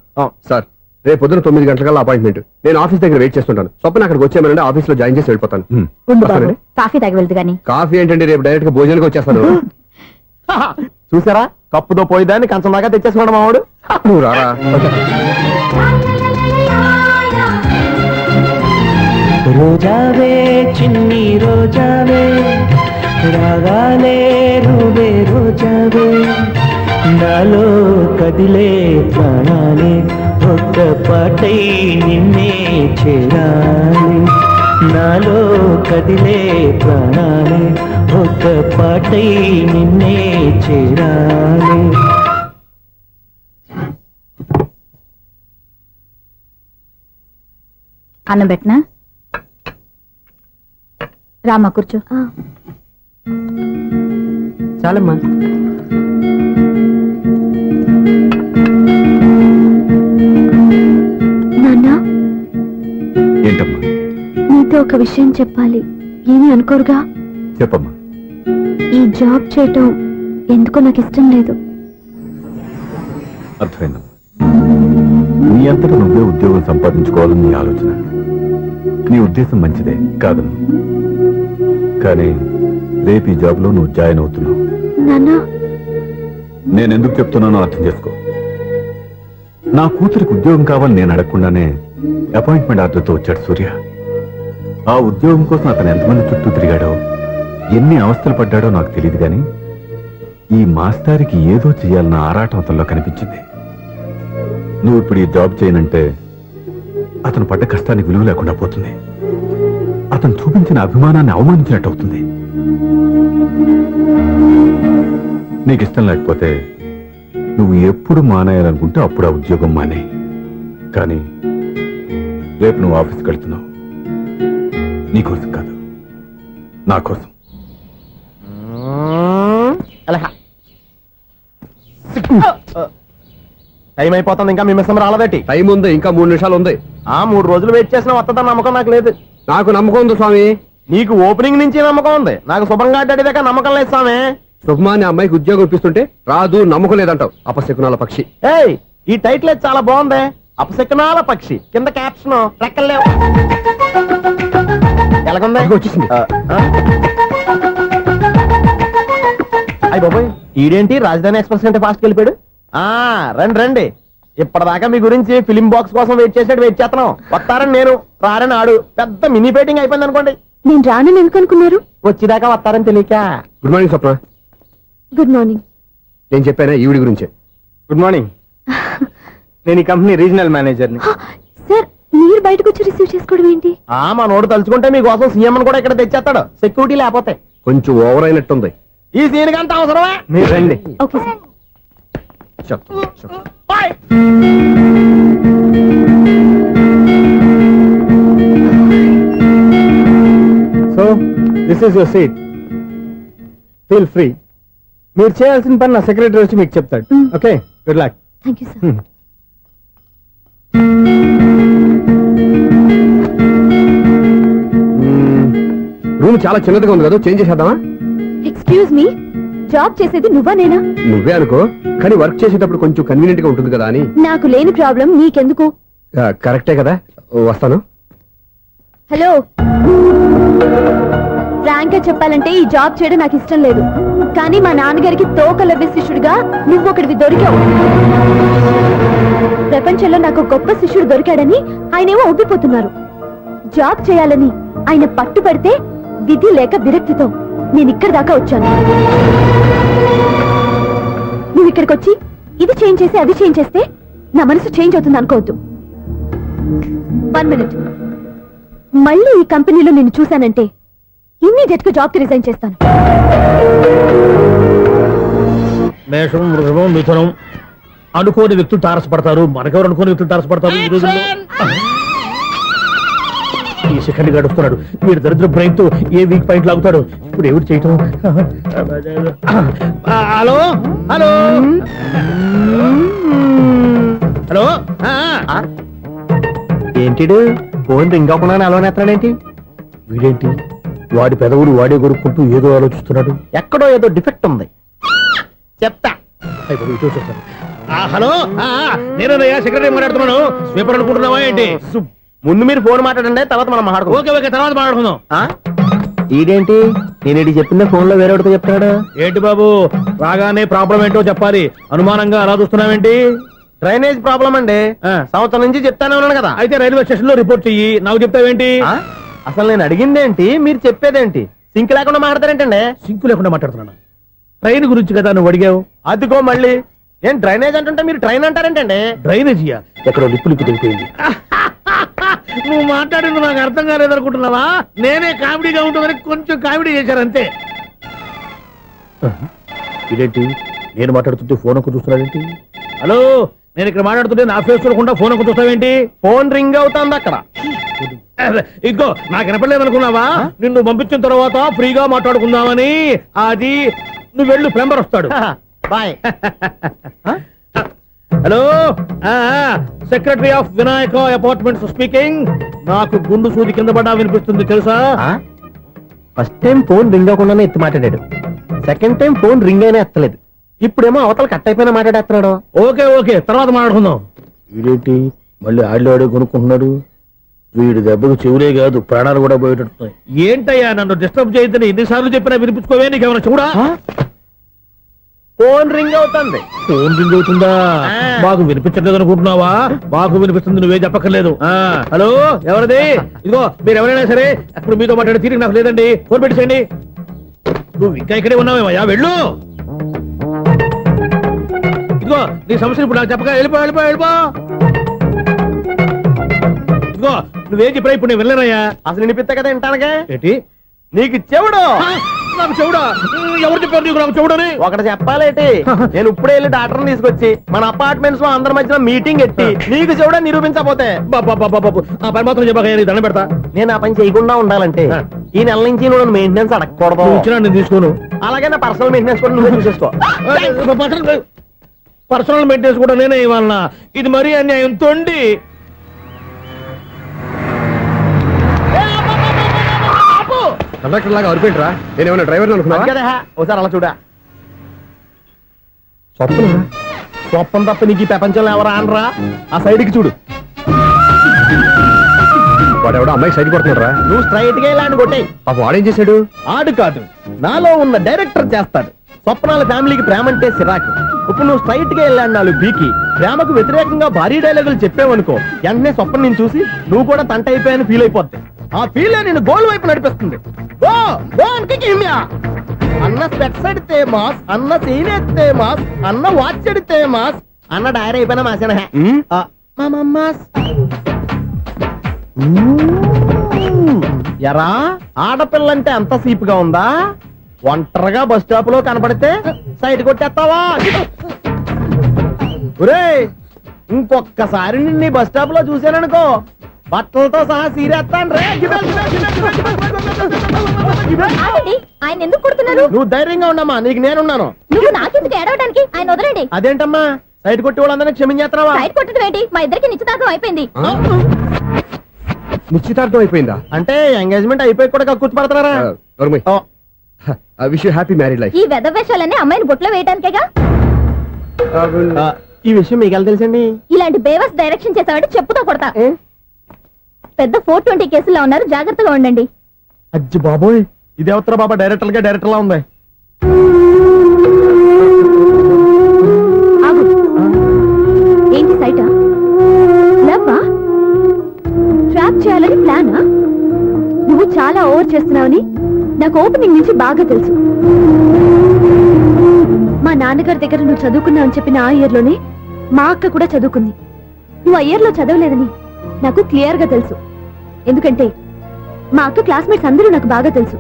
సార్, రేపు పొద్దున 9 గంటలకల్లా అపాయింట్మెంట్. నేను ఆఫీస్ దగ్గర వెయిట్ చేస్తుంటాను. స్వప్న అక్కడికి వచ్చేయమనండి, ఆఫీస్ లో జాయిన్ చేసి వెళ్ళిపోతాను. ఉండు బాబు, కాఫీ తాగి వెళ్తు గాని. కాఫీ ఏంటంటే, రేపు డైరెక్ట్ గా భోజనానికి వచ్చేస్తాను. చూసారా, కప్పుతో పోయిదాన్ని కంచం దాకా తెచ్చేసుకున్నాడు మావాడు. నువ్వు రారా. రోజావే చిన్ని రోజావే, రాగాలే రూవే రోజావే, నాలో కదిలే ప్రాణాలే ఒక్క పాటై నిన్నే చేరాలి, నాలో కదిలే ప్రాణాలే ఒక్క పాటై నిన్నే చేరాలి. అన్నం పెట్టనా? రామా కూర్చో. చాలమ్మా. నాన్న, ఏంటమ్మా? నీతో ఒక విషయం చెప్పాలి. ఏమీ అనుకోరుగా? చెప్పమ్మా. ఈ జాబ్ చేయటం ఎందుకో నాకు ఇష్టం లేదు. అర్థమైందమ్మా. నీ అంతటా నువ్వే ఉద్యోగం సంపాదించుకోవాలని నీ ఆలోచన. నీ ఉద్దేశం మంచిదే కాదను, కానీ రేపు ఈ జాబ్ లో నువ్వు జాయిన్ అవుతున్నావు. నాన్న, నేను ఎందుకు చెప్తున్నానో అర్థం చేసుకో. నా కూతురికి ఉద్యోగం కావాలని నేను అడగకుండానే అపాయింట్మెంట్ ఆర్డర్తో వచ్చాడు సూర్య. ఆ ఉద్యోగం కోసం అతను ఎంతమంది చుట్టూ తిరిగాడో, ఎన్ని అవస్థలు పడ్డాడో నాకు తెలియదు, కానీ ఈ మాస్టారికి ఏదో చేయాలన్న ఆరాటం అతనిలో కనిపించింది. నువ్వు ఇప్పుడు ఈ జాబ్ చేయనంటే అతను పడ్డ కష్టానికి విలువ లేకుండా పోతుంది. అతను చూపించిన అభిమానాన్ని అవమానించినట్టు అవుతుంది. నీకు ఇష్టం లేకపోతే నువ్వు ఎప్పుడు మానేయాలనుకుంటే అప్పుడు ఆ ఉద్యోగం మానే. కానీ రేపు నువ్వు ఆఫీస్కి వెళ్తున్నావు, నీకోసం కాదు, నా కోసం. టైం అయిపోతుంది, ఇంకా మీ మిస్సం రాలేదటి. టైం ఉంది, ఇంకా 3 నిమిషాలు ఉంది. 3 రోజులు వెయిట్ చేసిన వస్తుందని నమ్మకం నాకు లేదు. నాకు నమ్మకం ఉంది స్వామి. నీకు ఓపెనింగ్ నుంచి నమ్మకం ఉంది, నాకు శుభంగా అడ్డాక నమ్మకం లేదు స్వామి. శుభమాని అమ్మాయికి ఉద్యోగం ఇప్పిస్తుంటే రాదు, నమ్మకం లేదంటావు. అపశకునాల పక్షి. ఏయ్, ఈ టైటిల్ అయితే చాలా బాగుంది. అపశకునాల పక్షి, కింద క్యాప్షన్ రెక్కలేవు. ఎలాగుంది? అదిగో వచ్చేసింది. అయ్యి బాబోయ్, ఈడేంటి రాజధాని ఎక్స్ప్రెస్ కంటే ఫాస్ట్ వెళ్ళిపోయాడు. రండి రండి. ఇప్పటిదాకా మీ గురించి ఫిలిం బాక్స్ కోసం వెయిట్ చేస్తున్నాం. వస్తారని నేను, రారని ఆడు. పెద్ద మినీ పేటింగ్ అయిపోయింది అనుకోండి. నేను రానని ఎందుకు అనుకున్నారు? వచ్చేదాకా వస్తారని తెలియక. Good morning Swapna. Good morning. నేను చెప్పానా ఈవిడి గురించే. Good morning. నేను ఈ కంపెనీ రీజనల్ మేనేజర్ని. సార్, మీరు బయటకు వచ్చి రిసీవ్ చేసుకోవడం ఏంటి? మా నోడు తలుచుకుంటే మీకోసం సీఎం కూడా ఇక్కడ తెచ్చేస్తాడు, సెక్యూరిటీ లేకపోతే. కొంచెం ఓవర్ అయినట్టుంది. ఈ సీన్ కంటే అవసరమా? మీరు రండి. Okay sir. Bye. So this is your seat. Feel free. మీరు చేయాల్సిన పని నా సెక్రటరీ వచ్చి మీకు చెప్తాడు. Okay, good luck. Thank you sir. Room చాలా చిన్నదిగా ఉంది కదా, చేంజ్ చేసేద్దామా? ఎక్స్క్యూజ్ మీ, జాబ్ చేసేది నువ్వా నేనా? నువ్వే అనుకో, కానీ వర్క్ చేసేటప్పుడు కొంచెం కన్వీనియంట్ గా ఉంటుంది కదా అని. నాకు లేని ప్రాబ్లం నీకెందుకు? కరెక్టే కదా, వస్తాను. హలో, ఫ్రాంక్ గా చెప్పాలంటే ఈ జాబ్ చేయడం నాకు ఇష్టం లేదు. కానీ మా నాన్నగారికి తోకలవ్వే శిష్యుడిగా నువ్వు ఒకటివి దొరికావు. ప్రపంచంలో నాకు గొప్ప శిష్యుడు దొరికాడని ఆయనేమో ఒప్పిపోతున్నారు. జాబ్ చేయాలని ఆయన పట్టుపడితే విధి లేక విరక్తితో నేను ఇక్కడి దాకా వచ్చాను. నువ్వు ఇక్కడికి వచ్చి ఇది చేంజ్ చేసి అది చేంజ్ చేస్తే నా మనసు చేంజ్ అవుతుంది అనుకోవద్దు. 1 మినిట్. మళ్ళీ ఈ కంపెనీలో నిన్ను చూశానంటే ఇమ్మీడియట్ గా జాబ్ కి రిజైన్ చేస్తాను. మేషం, వృషభం, మిథునం. అనుకోని వ్యక్తులు తారసపడతారు. మనకెవరు అనుకోని వ్యక్తులు తారసపడతారు ఈ రోజుల్లో? ఈ సెకండ్ గడుస్తున్నాడు. వీడు దరిద్ర బ్రెయిన్ తో ఏ వీక్ పాయింట్ లాగుతాడు. ఇప్పుడు ఎవరు చేయటం? Hello hello hello. ఏంటిడు ఫోన్ రింగ్ అవ్వకుండా అలవనేస్తాడేంటి? వీడేంటి వాడి పెదవులు వాడే కొరుక్కుంటూ ఏదో ఆలోచిస్తున్నాడు. ఎక్కడో ఏదో డిఫెక్ట్ ఉంది, చెప్తా. హలో, నేనయ్యా సెక్రటరీ మాట్లాడుతున్నాను. స్వీపర్ అనుకుంటున్నావా ఏంటి? ముందు మీరు ఫోన్ మాట్లాడండి, తర్వాత మనం మాట్లాడుకో. ఓకే ఓకే, తర్వాత మాట్లాడుకుందాం. ఈడేంటి నేను చెప్పిందే ఫోన్ లో వేరేవాడితో చెప్తాడు. ఏంటి బాబు, రాగానే ప్రాబ్లం ఏంటో చెప్పాలి. అనుమానంగా అలా చూస్తున్నావేంటి? డ్రైనేజ్ ప్రాబ్లం అండి. సంవత్సరం నుంచి చెప్తానే ఉన్నాను కదా. అయితే రైల్వే స్టేషన్ లో రిపోర్ట్ చెయ్యి. నాకు చెప్తావేంటి? అసలు నేను అడిగిందేంటి, మీరు చెప్పేదేంటి? సింక్ లేకుండా మాట్లాడతారేంటండి? సింకు లేకుండా మాట్లాడుతున్నాను. ట్రైన్ గురించి కదా నువ్వు అడిగావు. అదిగో మళ్ళీ నేను డ్రైనేజ్ అంటుంటే మీరు ట్రైన్ అంటారేంటండి? డ్రైనేజీయా? ఎక్కడో లిప్పు తెలిపోయింది. నువ్వు మాట్లాడింది నాకు అర్థం కాలేదనుకుంటున్నావా? నేనే కామెడీగా ఉంటుందని కొంచెం కామెడీ చేశారంతే. ఇదేంటి నేను మాట్లాడుతుంటే ఫోన్ ఒక్క చూస్తున్నావేంటి? హలో, నేను ఇక్కడ మాట్లాడుతుంటే నా ఫేస్ చూడకుండా ఫోన్ ఒక్క చూస్తావేంటి? ఫోన్ రింగ్ అవుతుంది అక్కడ. ఇంకో నాకు వినపడలేదు అనుకున్నావా? నిన్ను పంపించిన తర్వాత ఫ్రీగా మాట్లాడుకుందామని. అది నువ్వు వెళ్ళు, ప్లంబర్ వస్తాడు. Bye. Hello, secretary of Vinayaka apartments speaking. నాకు గుండు సూది కింద పడ్డా వినిపిస్తుంది తెలుసా? ఫస్ట్ టైం ఫోన్ రింగ్ అవ్వకుండానే ఎత్తి మాట్లాడాడు. సెకండ్ టైం ఫోన్ రింగ్ అయినా ఎత్తలేదు. ఇప్పుడేమో అవతల కట్ అయిపోయినా మాట్లాడేస్తున్నాడు. ఓకే ఓకే, తర్వాత మాట్లాడుకుందాం. వీడేంటి మళ్ళీ ఆడిలో కొనుక్కుంటున్నాడు? వీడి దెబ్బకు చెవులే కాదు, ప్రాణాలు కూడా పోయేటట్టున్నాయి. ఏంటయ్యా నన్ను డిస్టర్బ్ చేయొద్దని ఎన్నిసార్లు చెప్పినా వినిపించుకోవే, నీకేమైనా చూడా? ఫోన్ రింగ్ అవుతుంది. ఫోన్ రింగ్ అవుతుందా? మాకు వినిపించట్లేదు అనుకుంటున్నావా? మాకు వినిపిస్తుంది, నువ్వే చెప్పక్కర్లేదు. హలో, ఎవరిది? ఇదిగో మీరు ఎవరైనా సరే అప్పుడు మీతో మాట్లాడే తీరిక నాకు లేదండి, ఫోన్ పెట్టేసేయండి. నువ్వు ఇంకా ఇక్కడే ఉన్నావేమయ్యా, వెళ్ళు. ఇదిగో నీ సమస్యలు ఇప్పుడు నాకు చెప్పక వెళ్ళిపో వెళ్ళిపో వెళ్ళిపో. ఇదిగో నువ్వేం చెప్పరా ఇప్పుడు నేను వెళ్ళానయ్యా. అసలు వినిపిస్తా కదా వింటానుగా. ఏంటి నీకు చెవుడు? నాకు చెవుడా? ఎవరు చెప్పారు నీకు నాకు చెవుడని? ఒకటి చెప్పాలేటి, నేను ఇప్పుడే వెళ్ళి డాక్టర్ని తీసుకొచ్చి మన అపార్ట్మెంట్స్ లో అందరి మధ్యన మీటింగ్ ఎట్టి నీకు చెవుడా నిరూపించకపోతే ఆ పని మాత్రం చెప్పక నీకు దండం పెడతా. నేను ఆ పని చేయకుండా ఉండాలంటే ఈ నెల నుంచి నువ్వు మెయింటెనెన్స్ అడగకూడదు. నువ్వు ఇచ్చినా నేను తీసుకోను. అలాగే నా పర్సనల్ మెయింటెనెన్స్ కూడా నువ్వే చూసేసుకో. పర్సనల్ మెయింటెనెన్స్ కూడా నేనే ఇవ్వాలన్నా? ఇది మరీ అన్యాయం. తొండి కండక్టర్ లాగా అరిపోయింట్రా. నేనేమన్నా డ్రైవర్ అనుకున్నా కదా, ఒకసారి అలా చూడా. స్వప్నం తప్ప నీకు ఈ ప్రపంచంలో ఎవరా అనరా? ఆ సైడ్ కి చూడు. వాడెవడో అమ్మాయి సైడ్ కొడుతున్నారా? నువ్వు స్ట్రైట్ గా ఇలాంటి కొట్టే. పాప వాడేం చేశాడు? ఆడు కాదు, నాలో ఉన్న డైరెక్టర్ చేస్తాడు. స్వప్నాల ఫ్యామిలీకి ప్రేమ అంటే సిరాకు. ఇప్పుడు నువ్వు స్ట్రైట్ గా వెళ్ళాడు నాలుగు బీకి ప్రేమకు వ్యతిరేకంగా భారీ డైలాగులు చెప్పావనుకో, వెంటనే స్వప్నం నేను చూసి నువ్వు కూడా తంట అయిపోయాను ఫీల్ అయిపోద్ది. ఆ ఫీల్ నేను గోల్ వైపు నడిపిస్తుంది. అన్న స్పెట్స్ అడితే మాస్, అన్న సీన్ ఎత్తే మాస్, అన్న వాచ్ అడితే మాస్, అన్న డైరీ అయిపోయినా మాసేనా ఎరా? ఆడపిల్లంటే అంత సీపుగా ఉందా? ఒంటరిగా బస్ స్టాప్ లో కనపడితే సైడ్ కొట్టేస్తావా? ఒరేయ్, ఇంకొక్కసారి నిన్ను బస్ స్టాప్ లో చూశాననుకో, బట్టలతో సహా సీరేస్తాను రే. ఆయన ఎందుకు కొడుతున్నారు? నువ్వు ధైర్యంగా ఉండమ్మా, నీకు నేనున్నాను. నువ్వు నాకెందుకు ఏడవడానికి? ఆయన వదలండి. అదేంటమ్మా సైడ్ కొట్టి వాళ్ళందరినీ క్షమించేస్తున్నావా? సైడ్ కొట్టడం ఏంటి? మా ఇద్దరికి నిశ్చితార్థం అయిపోయింది. నిశ్చితార్థం అయిపోయిందా? అంటే ఎంగేజ్మెంట్ అయిపోయి కూడా కూర్చోబడుతున్నారా? Wish you happy married life. ఈ వెధవేషాలన్నీ అమ్మాయిని బొట్లో వేయడానికేగా. ఈ విషయం మీకు ఎలా తెలుసండి? ఇలాంటి బేవస్ డైరెక్షన్ చేసావంటే చెప్పుతో కొడతా. పెద్ద 420 కేసుల్లో ఉన్నారు, జాగ్రత్తగా ఉండండి. అజ్జి బాబోయ్, ఇది ఎవరు బాబా డైరెక్టర్ లా ఉంది. ఆగు. ఏంటి సైటా? లవ్వా? ట్రాప్ చేయాలని ప్లానా? నువ్వు చాలా ఓవర్ చేస్తున్నావని నాకు ఓపెనింగ్ నుంచి బాగా తెలుసు. మా నాన్నగారి దగ్గర నువ్వు చదువుకున్నావని చెప్పిన ఆ ఇయర్ లోనే మా అక్క కూడా చదువుకుంది. నువ్వు ఆ ఇయర్ లో చదవలేదని నాకు క్లియర్ గా తెలుసు. ఎందుకంటే మా అక్క క్లాస్మేట్స్ అందరూ నాకు బాగా తెలుసు.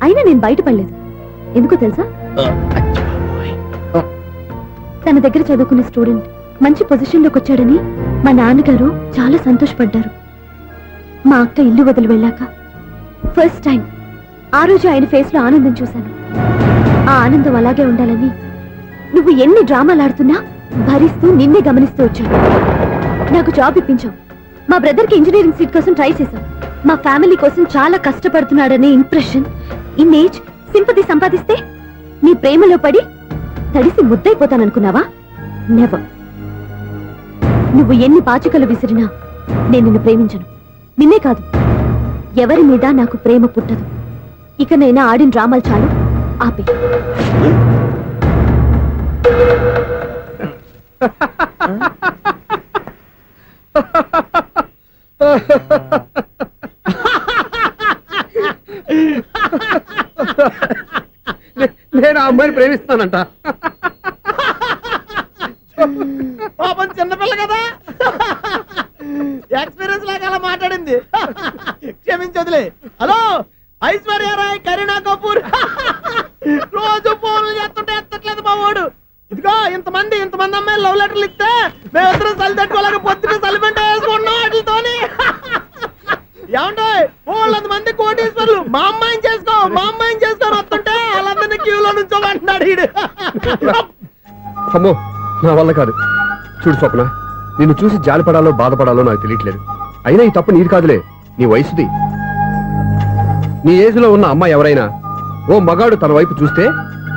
అయినా నేను బయటపడలేదు. ఎందుకో తెలుసా? తన దగ్గర చదువుకున్న స్టూడెంట్ మంచి పొజిషన్ లోకి వచ్చాడని మా నాన్నగారు చాలా సంతోషపడ్డారు. మా అక్క ఇల్లు వదిలి వెళ్ళాక ఫస్ట్ టైం ఆ రోజు ఆయన ఫేస్ లో ఆనందం చూశాను. ఆ ఆనందం అలాగే ఉండాలని నువ్వు ఎన్ని డ్రామాలు ఆడుతున్నా భరిస్తూ నిన్నే గమనిస్తూ వచ్చాను. నాకు జాబ్ ఇప్పించావు. మా బ్రదర్ కి ఇంజనీరింగ్ సీట్ కోసం ట్రై చేశాం. మా ఫ్యామిలీ కోసం చాలా కష్టపడుతున్నాడనే ఇంప్రెషన్, ఇమేజ్, సింపతి సంపాదిస్తే నీ ప్రేమలో పడి తడిసి ముద్దైపోతాననుకున్నావా? నెవర్. నువ్వు ఎన్ని పాచికలు విసిరినా నేను నిన్ను ప్రేమించను. నిన్నే కాదు, ఎవరి మీద నాకు ప్రేమ పుట్టదు. ఇకనైనా ఆడిన డ్రామాలు చాలు, ఆపే. నేను ఆ అమ్మాయిని ప్రేమిస్తానంట. పాపం చిన్నపిల్ల కదా, ఎక్స్పీరియన్స్ లాగా అలా మాట్లాడింది. క్షమించదులే. హలో, ఐశ్వర్యరాయ్, కరీనా కపూర్ రోజు ఫోన్లు చేస్తుంటే ఎత్తట్లేదు మా వాడు. ఇదిగో ఇంతమంది అమ్మాయిలు లవ్ లెటర్లు ఇస్తే మేమిద్దరం చలి తట్టుకోలేక పొద్దున చలిమంట వేసుకున్నాం వాటితోని. ఏమంటాయి? 100 మంది కోటీశ్వర్లు మా అమ్మాయిని చేసుకో వస్తుంటే వాళ్ళందరినీ క్యూలో క్యూలో నుంచోమంటున్నాడు ఈడు. అమ్మో నా వల్ల కాదు. చూడు స్వప్న, నిన్ను చూసి జాలిపడాలో బాధపడాలో నాకు తెలియట్లేదు. అయినా ఈ తప్పు నీది కాదులే, నీ వయసుది. నీ ఏజ్ లో ఉన్న అమ్మాయి ఎవరైనా ఓ మగాడు తన వైపు చూస్తే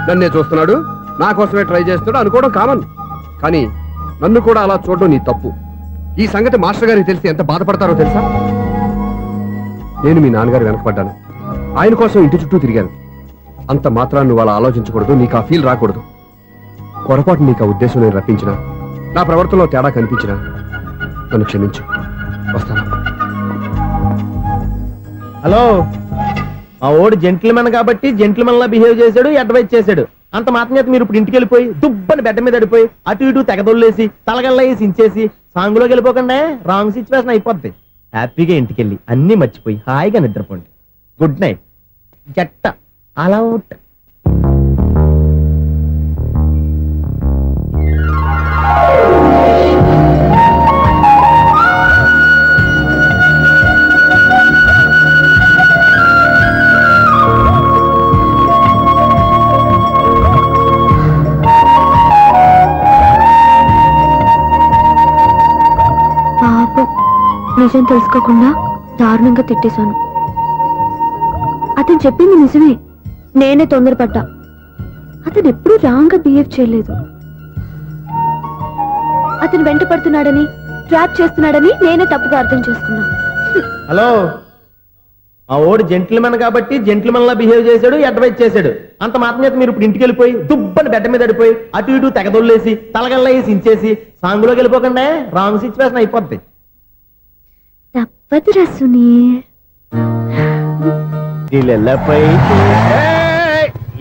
నన్నే చూస్తున్నాడు, నా కోసమే ట్రై చేస్తున్నాడు అనుకోవడం కామన్. కానీ నన్ను కూడా అలా చూడడం నీ తప్పు. ఈ సంగతి మాస్టర్ గారికి తెలిసి ఎంత బాధపడతారో తెలుసా? నేను మీ నాన్నగారు వెనకపడ్డాను, ఆయన కోసం ఇంటి చుట్టూ తిరిగాను. అంత మాత్రాన్ని నువ్వు అలా ఆలోచించకూడదు, నీకు ఆ ఫీల్ రాకూడదు. పొరపాటు నీకు ఆ ఉద్దేశం నేను రప్పించిన, నా ప్రవర్తనలో తేడా కనిపించిన నన్ను క్షమించు. వస్తాను. హలో, మా ఓడు జెంటిల్మెన్ కాబట్టి జెంటిల్మెన్ లా బిహేవ్ చేశాడు, అడ్వైజ్ చేశాడు. అంత మాత్రం చేత మీరు ఇప్పుడు ఇంటికి వెళ్ళిపోయి దుబ్బని బెడ్ మీద పడిపోయి అటు ఇటు తెగదొల్లేసి తలగల్లా వేసి ఇంచేసి సాంగులోకి వెళ్ళిపోకుండా రాంగ్ సిచ్యువేషన్ అయిపోద్ది. హ్యాపీగా ఇంటికి వెళ్ళి అన్ని మర్చిపోయి హాయిగా నిద్రపోండి. Good night. జట్ట అలా అవుట్. నిజం తెలుసుకోకుండా దారుణంగా తిట్టేశాను. అతను చెప్పింది నిజమే, నేనే తొందరపడ్డా. అతను ఎప్పుడూ రాంగ్ గా బిహేవ్ చేయలేదు. అతను వెంట పడుతున్నాడని, ట్రాప్ చేస్తున్నాడని నేనే తప్పుగా అర్థం చేసుకున్నా. హలో, మా ఓడు జెంటిల్మెన్ కాబట్టి జెంటిల్మెన్ లా బిహేవ్ చేశాడు, అడ్వైజ్ చేశాడు. అంత మాత్రం చేత మీరు ఇప్పుడు ఇంటికి వెళ్ళిపోయి దుబ్బని బెడ్ మీద పడిపోయి అటు ఇటు తెగదొల్లేసి తలగల్లా వేసి ఇంచేసి సాంగులోకి వెళ్ళిపోకుండా రాంగ్ సిచ్యువేషన్ అయిపోద్ది. తప్పదురా సునీల్.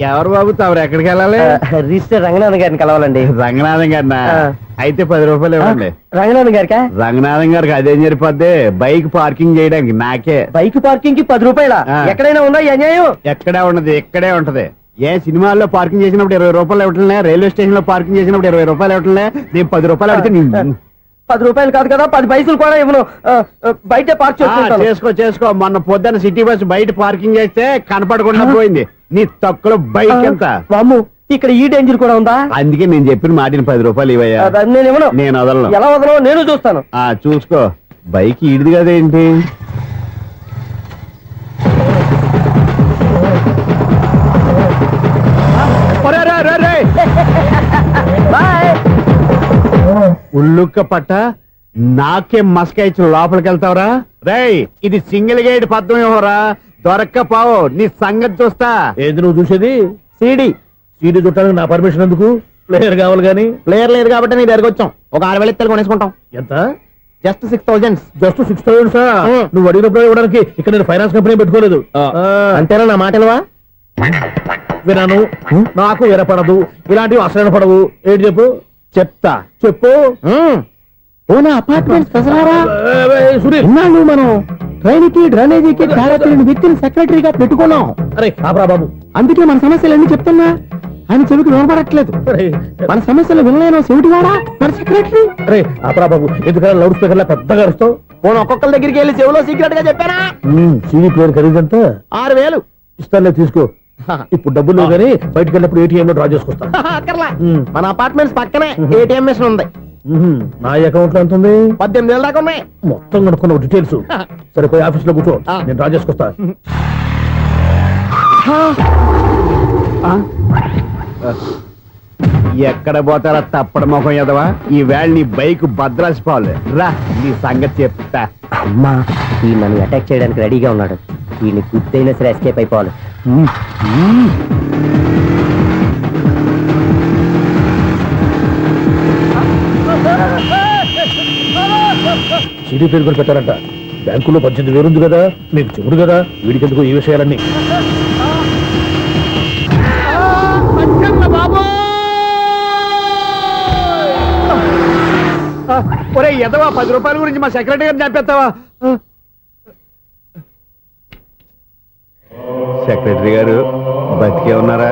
ఎవరు బాబు తమరు ఎక్కడికి వెళ్ళాలి? రిజిస్టర్ రంగనాథ్ గారిని కలవాలండి. రంగనాథం గారినా? అయితే 10 రూపాయలు ఇవ్వండి. రంగనాథ్ గారికా? రంగనాథం గారికి అదేం సరిపోద్ది, బైక్ పార్కింగ్ చేయడానికి నాకే. బైక్ పార్కింగ్ కి 10 రూపాయల? ఎక్కడైనా ఉందా ఈ అన్యాయం? ఎక్కడే ఉన్నది, ఇక్కడే ఉంటది. ఏ సినిమాల్లో పార్కింగ్ చేసినప్పుడు 20 రూపాయలు ఇవ్వట్లే, రైల్వే స్టేషన్ లో పార్కింగ్ చేసినప్పుడు 20 రూపాయలు ఇవ్వట్లే. నేను 10 రూపాయలు అడిగితే 10 రూపాయలు కాదు కదా, 10 పైసలు కూడా ఇవ్వను. బయటే పార్క్ చేసుకో. మొన్న పొద్దున్న సిటీ బస్ బయట పార్కింగ్ చేస్తే కనపడకుండా పోయింది. నీ తక్కువ బైక్ ఎంత? వామ్ము, ఇక్కడ ఈ డేంజర్ కూడా ఉందా? అందుకే నేను చెప్పిన మాటిని 10 రూపాయలు ఇవ్వయా. నేను ఇవ్వను. నేను వదలను. ఎలా వదలను నేను చూస్తాను. చూసుకో. బైక్ ఈడిది కదేంటి? ఉల్లుక్క పట్ట నాకే మస్క ఇచ్చిన లోపలికి వెళ్తావరా? రేయ్, ఇది సింగిల్ గేట్ పద్మం ఇవ్వరా, దొరక్కపోవు. నీ సంగతి చూస్తా. ఏంది నువ్వు చూసేది? సీడీ చుట్టానికి నా పర్మిషన్ ఎందుకు? ప్లేయర్ కావాలి గానీ. ప్లేయర్ లేదు కాబట్టి నీ దగ్గరకు వచ్చాం. ఒక 6,000 ఇత్తలు కొనేసుకుంటాం. ఎంత? జస్ట్ 6,000. Just 6,000 sir? నువ్వు అడిగినప్పుడు ఇవ్వడానికి ఇక్కడ నేను ఫైనాన్స్ కంపెనీ పెట్టుకోలేదు. అంతేనా నా మాటలువా? వినాను, నాకు వినపడదు, ఇలాంటివి అసలు పడవు. ఏంటి చెప్పు? చెప్తా. చెప్పు. ఓనా అపార్ట్మెంట్స్ సునీల్, ఇన్నాళ్ళు మనం ట్రైన్కి డ్రైనేజీకి తేడా వ్యక్తిని సెక్రటరీగా పెట్టుకున్నాం. అరే ఆపరా బాబు. అందుకే మన సమస్యలన్నీ చెప్తున్నా. ఆయన చెవికి వినపడట్లేదు. మన సమస్యలు వినలేను చెవిటి వాడా మన సెక్రటరీ. అరే ఆపరా బాబు, ఎందుకంటే లౌడ్ స్పీకర్ లా పెద్దగా అరుస్తావు. పోను ఒక్కొక్కరి దగ్గరికి వెళ్ళి చెవిలో సీక్రెట్ గా చెప్పానా? CD player ఖరీదంతా 6,000. ఇస్తానులే, తీసుకో. ఇప్పుడు డబ్బులు లేవు కానీ బయటకు వెళ్ళినప్పుడు ఏటీఎం లో డ్రా చేసుకొస్తా. అక్కర్లా, మన అపార్ట్మెంట్స్ పక్కనే ఏటీఎం మిషన్ ఉంది. నా అకౌంట్ లో ఎంత ఉంది? 18,000 దాకా ఉన్నాయి. మొత్తం కనుక్కున్న డీటెయిల్స్. సరిపోయి ఆఫీస్ లో కూర్చో, నేను డ్రా చేసుకొస్తా. ఎక్కడ పోతారా తప్పడ మొఖం ఎదవా? ఈ వేళ నీ బైక్ భద్రాసిపోవాలి. రా, నీ సంగతి చెప్తా. అమ్మా, ఈ నన్ను అటాక్ చేయడానికి రెడీగా ఉన్నాడు. వీడిని గుర్తైనా సరే ఎస్కేప్ అయిపోవాలి. సీడీ ప్లేయర్ కూడా పెట్టారంట. బ్యాంకులో 18,000 ఉంది కదా, మీకు చెబుడు కదా, వీడికెందుకు ఈ విషయాలన్నీ? ఒరే ఎదవా, 10 రూపాయల గురించి మా సెక్రటరీ గారిని చంపేస్తావా? సెక్రటరీ గారు బతికే ఉన్నారా?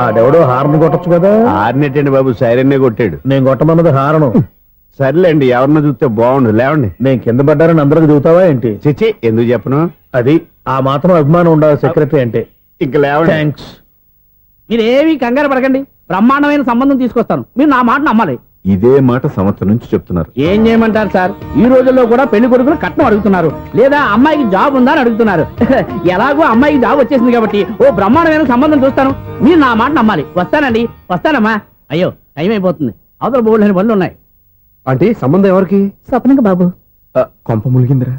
ఆడెవడో హార్న్ కొట్టచ్చు కదా. ఆరినట్టండి బాబు, సైరన్నే కొట్టాడు. నేను కొట్టమన్నది హారను. సర్లేండి, ఎవరినో చూస్తే బాగుండు. లేవండి. నేను కింద పడ్డారని అందరికి చూతావా ఏంటి? చిచ్చి, ఎందుకు చెప్పను? అది ఆ మాత్రం అభిమానం ఉండాలి సెక్రటరీ అంటే. ఇంక లేవండి. థ్యాంక్స్. మీరేమీ కంగారు పడకండి, బ్రహ్మాండమైన సంబంధం తీసుకొస్తాను. మీరు నా మాట నమ్మాలి. ఇదే మాట సంవత్సరం నుంచి చెప్తున్నారు. ఏం చేయమంటారు సార్, ఈ రోజుల్లో కూడా పెళ్లి కొడుకులు కట్నం అడుగుతున్నారు, లేదా అమ్మాయికి జాబ్ ఉందా అని అడుగుతున్నారు. ఎలాగో అమ్మాయికి జాబ్ వచ్చేసింది కాబట్టి ఓ బ్రహ్మాండమైన సంబంధం చూస్తాను. మీరు నా మాట నమ్మాలి. వస్తానండి, వస్తానమ్మా. అయ్యో టైం అయిపోతుంది, అవతల బోల్డని పనులు ఉన్నాయి. ఆంటీ సంబంధం ఎవరికి? స్వప్నకు బాబు. కొంప ములిగిందిరా.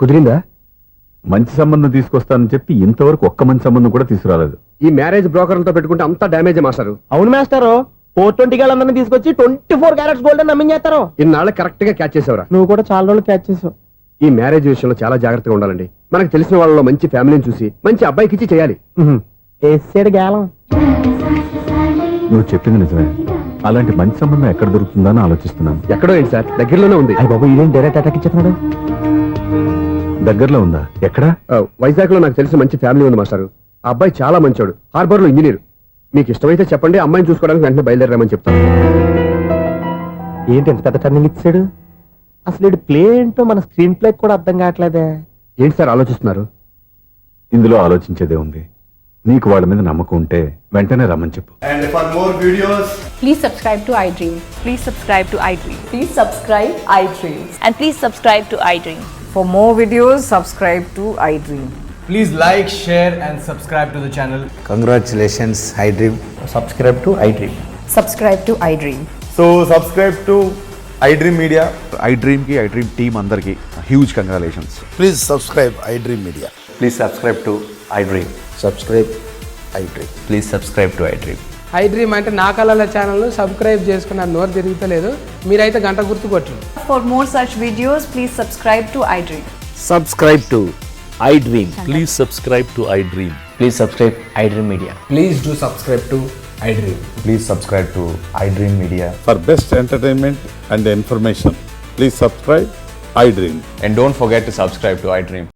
కుదిరిందా? మంచి సంబంధం తీసుకొస్తానని చెప్పి ఇంతవరకు ఒక్క మంచి సంబంధం కూడా తీసుకురాలేదు. ఈ మ్యారేజ్ బ్రోకర్లతో పెట్టుకుంటే అంతా డ్యామేజ్ మాస్టారు. అవును మాస్టారు, 420 గాళ్ళందరినీ తీసుకొచ్చి 24 క్యారెట్స్ గోల్డ్ అని నమ్మించేస్తారు. ఇన్నాళ్ళ కరెక్ట్ గా క్యాచ్ చేసావురా. నువ్వు కూడా చాలా రోజులు క్యాచ్ చేసావు. ఈ మ్యారేజ్ విషయంలో చాలా జాగ్రత్తగా ఉండాలండి. మనకు తెలిసిన వాళ్ళలో మంచి ఫ్యామిలీని చూసి మంచి అబ్బాయికి ఇచ్చి చేయాలి. వేసాడు గాలం. నువ్వు చెప్పింది నిజమే. అలాంటి మంచి సంబంధం ఎక్కడ దొరుకుతుందా అని ఆలోచిస్తున్నాను. ఎక్కడో ఏంటి సార్, దగ్గరలోనే ఉంది. అయ్య బాబు, ఇదేం డైరెక్ట్ అటాక్ ఇచ్చేస్తున్నాడు. దగ్గరలో ఉందా? ఎక్కడా? వైజాగ్ లో నాకు తెలిసిన మంచి ఫ్యామిలీ ఉంది మాస్టారు. ఆ అబ్బాయి చాలా మంచోడు, హార్బర్ లో ఇంజనీర్. మీకు ఇష్టమైతే చెప్పండి, అమ్మాయిని చూసుకోవడానికి వెంటనే బయలుదేరామని చెప్తాను. ఏంటి ఎంత పెద్ద టర్నింగ్ ఇచ్చాడు? అసలు వీడు ప్లే ఏంటో మన స్క్రీన్ ప్లే కూడా అర్థం కావట్లేదే. ఏంటి సార్ ఆలోచిస్తున్నారు? ఇందులో ఆలోచించేదే ఉంది. నీకు వాళ్ళ మీద నమ్మకం ఉంటే వెంటనే రమ్మని చెప్పు. And for more videos, Please subscribe to iDream. Please subscribe to iDream. Please subscribe iDream. And please subscribe to iDream. For more videos, subscribe to iDream. please like, share and subscribe to the channel. Congratulations, iDream. Subscribe to iDream. Subscribe to iDream. So subscribe to iDream Media. iDream ki iDream team andarki huge congratulations. Please subscribe iDream Media. Please subscribe to iDream. Subscribe iDream. Please subscribe to iDream. iDream అంటే నా కళల ఛానల్ సబ్స్క్రైబ్ చేసుకున్న నోరు తిరుగుతలేదు. మీరైతే గంట గుర్తు కొట్టండి. For more such videos, please subscribe to iDream. Subscribe to iDream. Please subscribe to iDream. Please subscribe iDream media. Please do subscribe to iDream. Please subscribe to iDream Media. For best entertainment and information, please subscribe iDream. And don't forget to subscribe to iDream.